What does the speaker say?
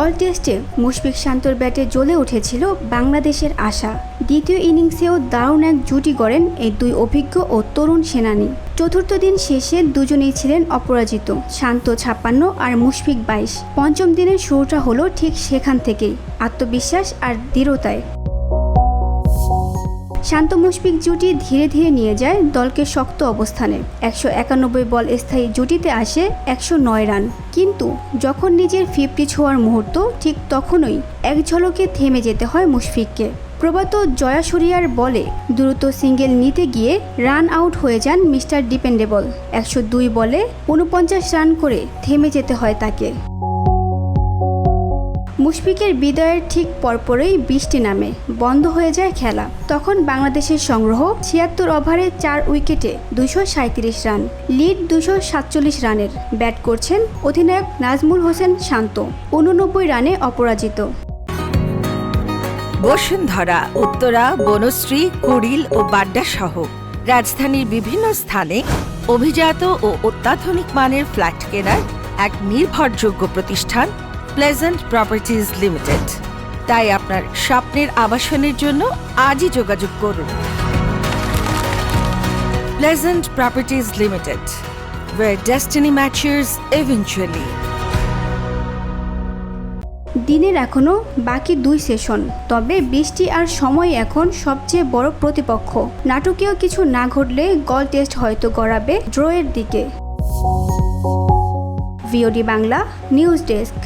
গল টেস্টে মুশফিক শান্তর ব্যাটে জ্বলে উঠেছিল বাংলাদেশের আশা। দ্বিতীয় ইনিংসেও দারুণ এক জুটি গড়েন এই দুই অভিজ্ঞ ও তরুণ সেনানী। চতুর্থ দিন শেষে দুজনেই ছিলেন অপরাজিত, শান্ত 56 আর মুশফিক 22। পঞ্চম দিনের শুরুটা হলো ঠিক সেখান থেকেই, আত্মবিশ্বাস আর দৃঢ়তায়। শান্ত মুশফিক জুটি ধীরে ধীরে নিয়ে যায় দলকে শক্ত অবস্থানে। 191 বল স্থায়ী জুটিতে আসে 109 রান। কিন্তু যখন নিজের 50 ছোঁয়ার মুহূর্ত, ঠিক তখনই এক ঝলকে থেমে যেতে হয় মুশফিককে। প্রবাত জয়াসুরিয়ার বলে দ্রুত সিঙ্গেল নিতে গিয়ে রান আউট হয়ে যান মিস্টার ডিপেন্ডেবল। 102 বলে 49 রান করে থেমে যেতে হয় তাকে। মুশফিকের বিদায়ের ঠিক পরপরই বৃষ্টি নামে, বন্ধ হয়ে যায় খেলা। তখন বাংলাদেশের সংগ্রহ 76 ওভারে 4 উইকেটে 237 রান, লিড 247 রানের। ব্যাট করছেন অধিনায়ক নাজমুল হোসেন শান্ত, 89 রানে অপরাজিত। বসুন্ধরা, উত্তরা, বনশ্রী, কুড়িল ও বাড্ডা সহ রাজধানীর বিভিন্ন স্থানে অভিজাত ও অত্যাধুনিক মানের ফ্ল্যাট কেনার এক নির্ভরযোগ্য প্রতিষ্ঠান প্লেজেন্ট প্রপার্টিজ লিমিটেড। তাই আপনার স্বপ্নের আবাসনের জন্য আজই যোগাযোগ করুন। Pleasant properties limited, where destiny matures eventually। দিনের এখনও বাকি 2 সেশন, তবে বৃষ্টি আর সময় এখন সবচেয়ে বড় প্রতিপক্ষ। নাটকীয় কিছু না ঘটলে গল টেস্ট হয়তো গড়াবে ড্রয়ের দিকে। VOD Bangla news desk.